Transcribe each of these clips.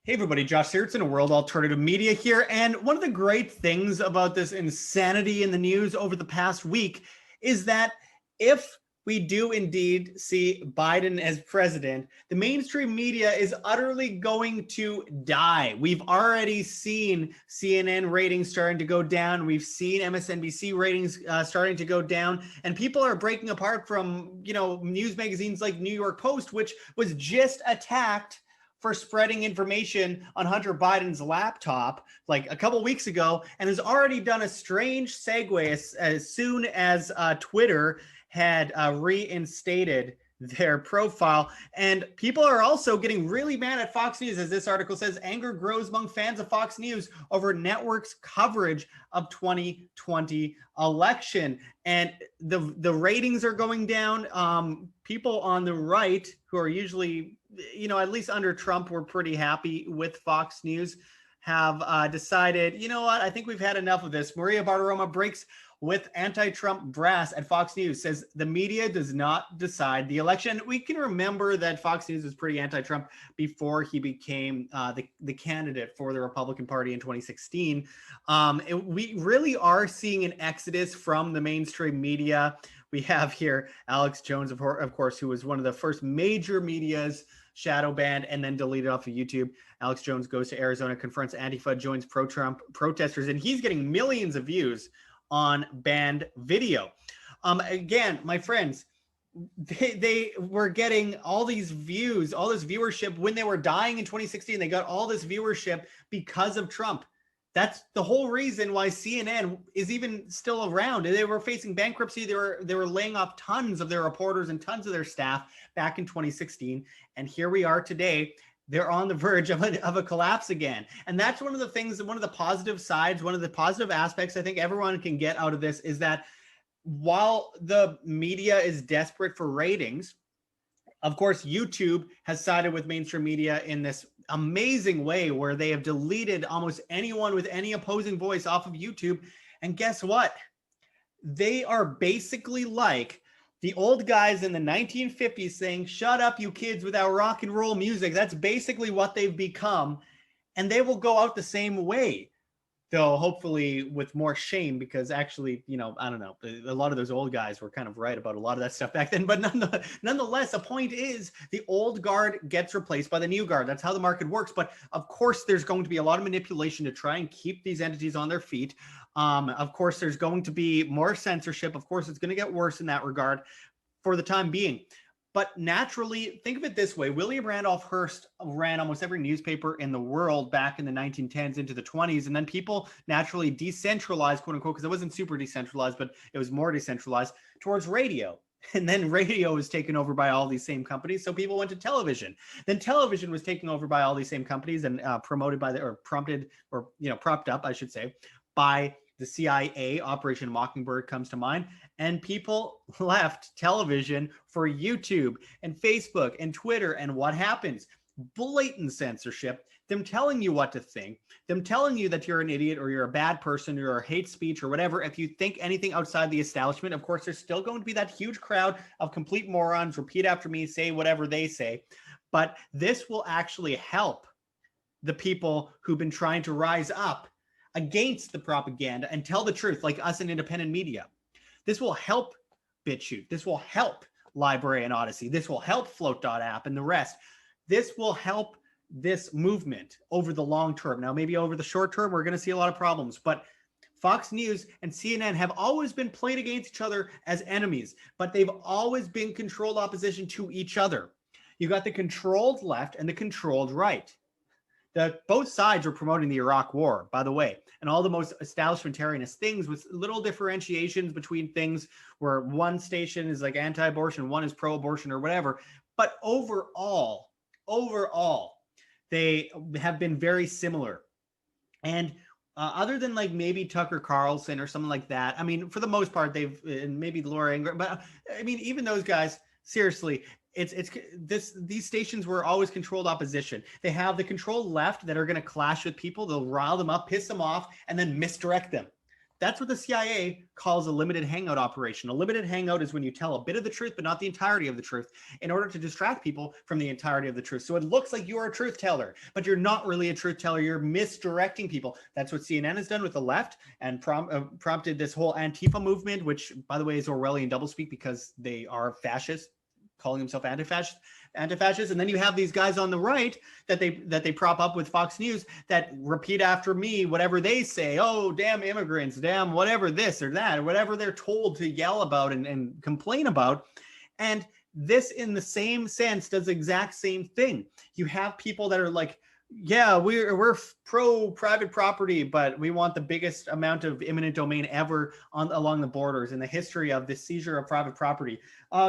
Hey everybody, Josh Sigurdson of World Alternative Media here. And one of the great things about this insanity in the news over the past week is that if we do indeed see Biden as president, the mainstream media is utterly going to die. We've already seen CNN ratings starting to go down. We've seen MSNBC ratings starting to go down. And people are breaking apart from, news magazines like New York Post, which was just attacked for spreading information on Hunter Biden's laptop like a couple weeks ago, and has already done a strange segue as soon as Twitter had reinstated their profile. And people are also getting really mad at Fox News, as this article says. Anger grows among fans of Fox News over network's coverage of 2020 election. And the ratings are going down. People on the right, who are usually, at least under Trump, were pretty happy with Fox News, have decided, you know what, I think we've had enough of this. Maria Bartiromo breaks with anti-Trump brass at Fox News, says the media does not decide the election. We can remember that Fox News was pretty anti-Trump before he became the candidate for the Republican Party in 2016. We really are seeing an exodus from the mainstream media. We have here Alex Jones, of course, who was one of the first major media's shadow banned and then deleted off of YouTube. Alex Jones goes to Arizona, confronts Antifa, joins pro-Trump protesters, and he's getting millions of views on banned video. Again, my friends, they were getting all these views, all this viewership when they were dying in 2016. They got all this viewership because of Trump. That's the whole reason why CNN is even still around. They were facing bankruptcy. They were laying off tons of their reporters and tons of their staff back in 2016. And here we are today. They're on the verge of a collapse again. And that's one of the things, one of the positive sides, one of the positive aspects I think everyone can get out of this is that while the media is desperate for ratings, of course, YouTube has sided with mainstream media in this amazing way where they have deleted almost anyone with any opposing voice off of YouTube. And guess what? They are basically like the old guys in the 1950s saying, shut up, you kids, with our rock and roll music. That's basically what they've become. And they will go out the same way, though hopefully with more shame, because actually, I don't know, a lot of those old guys were kind of right about a lot of that stuff back then. But nonetheless, the point is the old guard gets replaced by the new guard. That's how the market works. But of course, there's going to be a lot of manipulation to try and keep these entities on their feet. Of course, there's going to be more censorship. Of course, it's going to get worse in that regard for the time being. But naturally, think of it this way. William Randolph Hearst ran almost every newspaper in the world back in the 1910s into the 20s. And then people naturally decentralized, quote unquote, because it wasn't super decentralized, but it was more decentralized towards radio. And then radio was taken over by all these same companies. So people went to television. Then television was taken over by all these same companies and promoted by propped up, I should say, by the CIA. Operation Mockingbird comes to mind. And people left television for YouTube and Facebook and Twitter. And what happens? Blatant censorship, them telling you what to think, them telling you that you're an idiot or you're a bad person or hate speech or whatever. If you think anything outside the establishment, of course, there's still going to be that huge crowd of complete morons, repeat after me, say whatever they say. But this will actually help the people who've been trying to rise up against the propaganda and tell the truth, like us in independent media. This will help BitChute. This will help LBRY and Odysee. This will help Flote.app and the rest. This will help this movement over the long term. Now, maybe over the short term, we're going to see a lot of problems, but Fox News and CNN have always been played against each other as enemies, but they've always been controlled opposition to each other. You got the controlled left and the controlled right. Both sides were promoting the Iraq War, by the way, and all the most establishmentarianist things with little differentiations between things where one station is like anti-abortion, one is pro-abortion or whatever. But overall, they have been very similar. And other than like maybe Tucker Carlson or something like that, I mean, for the most part, and maybe Laura Ingraham, but I mean, even those guys, seriously, these stations were always controlled opposition. They have the controlled left that are going to clash with people. They'll rile them up, piss them off, and then misdirect them. That's what the CIA calls a limited hangout operation. A limited hangout is when you tell a bit of the truth, but not the entirety of the truth, in order to distract people from the entirety of the truth. So it looks like you're a truth teller, but you're not really a truth teller. You're misdirecting people. That's what CNN has done with the left, and prompted this whole Antifa movement, which, by the way, is Orwellian doublespeak because they are fascist, calling themselves anti-fascist. And then you have these guys on the right that they prop up with Fox News that repeat after me whatever they say. Oh, damn immigrants, damn whatever this or that, or whatever they're told to yell about and complain about. And this, in the same sense, does the exact same thing. You have people that are like, yeah, we're pro private property, but we want the biggest amount of eminent domain ever along the borders in the history of the seizure of private property.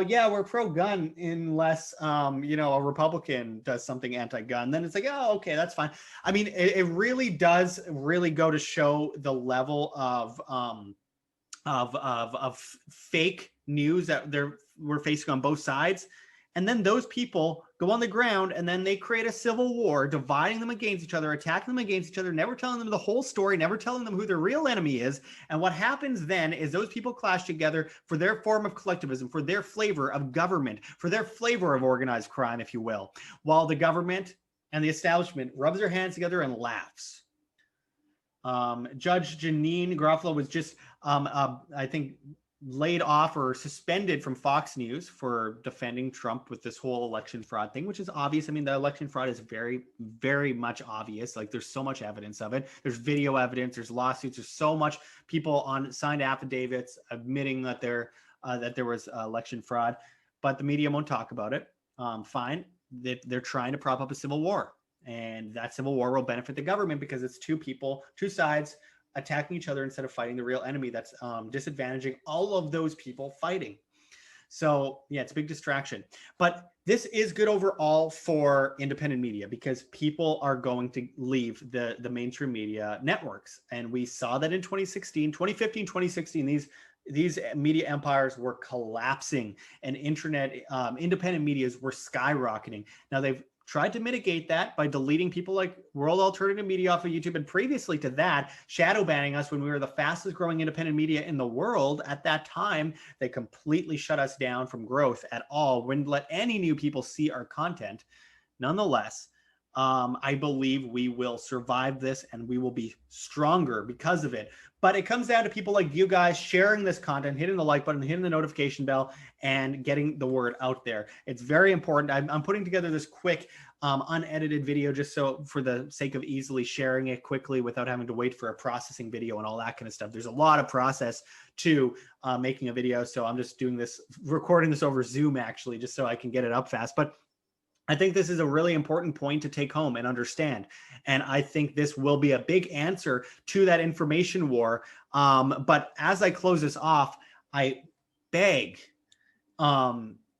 Yeah, we're pro gun unless a Republican does something anti-gun. Then it's like, oh, okay, that's fine. I mean, it really does really go to show the level of fake news that we're facing on both sides. And then those people go on the ground and then they create a civil war, dividing them against each other, attacking them against each other, never telling them the whole story, never telling them who their real enemy is. And what happens then is those people clash together for their form of collectivism, for their flavor of government, for their flavor of organized crime, if you will, while the government and the establishment rubs their hands together and laughs. Judge Janine Garofalo was just, I think, laid off or suspended from Fox News for defending Trump with this whole election fraud thing, which is obvious. I mean, the election fraud is very, very much obvious. Like, there's so much evidence of it. There's video evidence, there's lawsuits, there's so much people on signed affidavits admitting that there was election fraud, but the media won't talk about it. Fine. They're trying to prop up a civil war, and that civil war will benefit the government because it's two sides attacking each other instead of fighting the real enemy that's disadvantaging all of those people fighting. So yeah, it's a big distraction. But this is good overall for independent media because people are going to leave the mainstream media networks. And we saw that in 2015, 2016, these media empires were collapsing and independent medias were skyrocketing. Now they've tried to mitigate that by deleting people like World Alternative Media off of YouTube, and previously to that, shadow banning us when we were the fastest growing independent media in the world. At that time, they completely shut us down from growth at all, wouldn't let any new people see our content. Nonetheless, I believe we will survive this and we will be stronger because of it. But it comes down to people like you guys sharing this content, hitting the like button, hitting the notification bell, and getting the word out there. It's very important. I'm putting together this quick unedited video just so for the sake of easily sharing it quickly without having to wait for a processing video and all that kind of stuff. There's a lot of process to making a video. So I'm just recording this over Zoom actually, just so I can get it up fast. But I think this is a really important point to take home and understand. And I think this will be a big answer to that information war. But as I close this off, I beg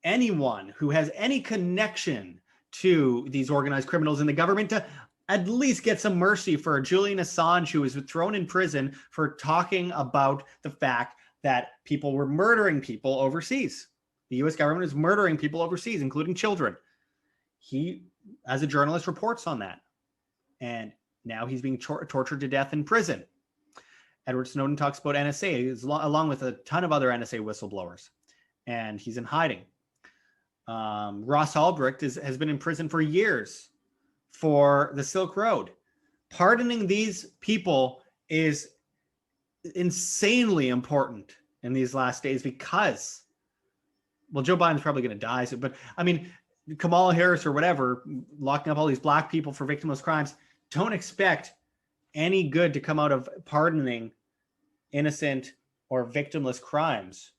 anyone who has any connection to these organized criminals in the government to at least get some mercy for Julian Assange, who was thrown in prison for talking about the fact that people were murdering people overseas. The US government is murdering people overseas, including children. He, as a journalist, reports on that. And now he's being tortured to death in prison. Edward Snowden talks about NSA, along with a ton of other NSA whistleblowers. And he's in hiding. Ross Ulbricht has been in prison for years for the Silk Road. Pardoning these people is insanely important in these last days because, well, Joe Biden's probably going to die. But I mean, Kamala Harris or whatever, locking up all these black people for victimless crimes, don't expect any good to come out of pardoning innocent or victimless crimes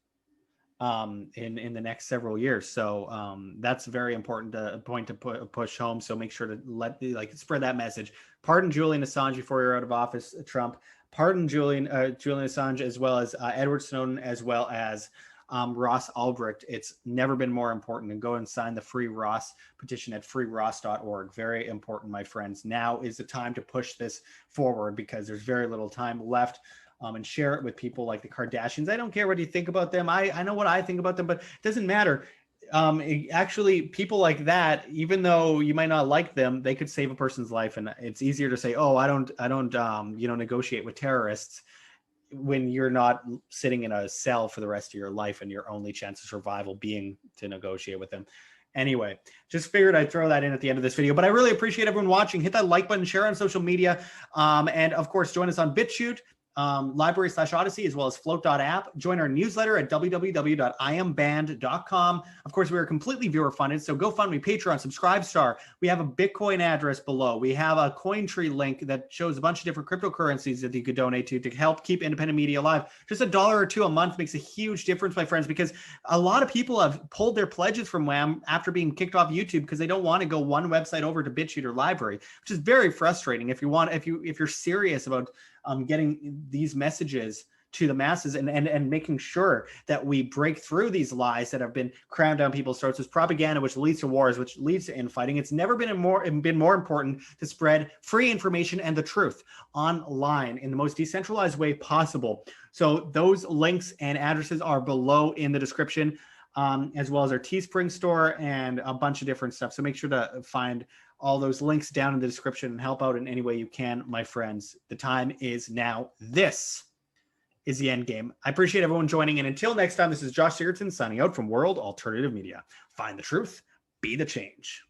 in the next several years. So that's a very important point to push home. So make sure to spread that message. Pardon Julian Assange before you're out of office, Trump. Pardon Julian Assange, as well as Edward Snowden, as well as Ross Ulbricht. It's never been more important. And go and sign the Free Ross petition at freeross.org. Very important, my friends. Now is the time to push this forward because there's very little time left. And share it with people like the Kardashians. I don't care what you think about them. I know what I think about them, but it doesn't matter. Actually, people like that, even though you might not like them, they could save a person's life. And it's easier to say, oh, I don't negotiate with terrorists, when you're not sitting in a cell for the rest of your life and your only chance of survival being to negotiate with them. Anyway, just figured I'd throw that in at the end of this video, but I really appreciate everyone watching. Hit that like button, share on social media, and of course, join us on BitChute, LBRY/Odysee, as well as Flote.app. Join our newsletter at www.iamband.com. Of course, we are completely viewer funded, so GoFundMe, Patreon, Subscribestar. We have a Bitcoin address below. We have a CoinTree link that shows a bunch of different cryptocurrencies that you could donate to help keep independent media alive. Just $1 or $2 a month makes a huge difference, my friends, because a lot of people have pulled their pledges from WAM after being kicked off YouTube because they don't want to go one website over to BitChute or LBRY, which is very frustrating. If you're serious about getting these messages to the masses and making sure that we break through these lies that have been crammed down people's throats, this propaganda which leads to wars, which leads to infighting. It's never been more important to spread free information and the truth online in the most decentralized way possible. So those links and addresses are below in the description, as well as our Teespring store and a bunch of different stuff. So make sure to find all those links down in the description and help out in any way you can, my friends. The time is now. This is the end game. I appreciate everyone joining, and until next time, this is Josh Sigurdson signing out from World Alternative Media. Find the truth, be the change.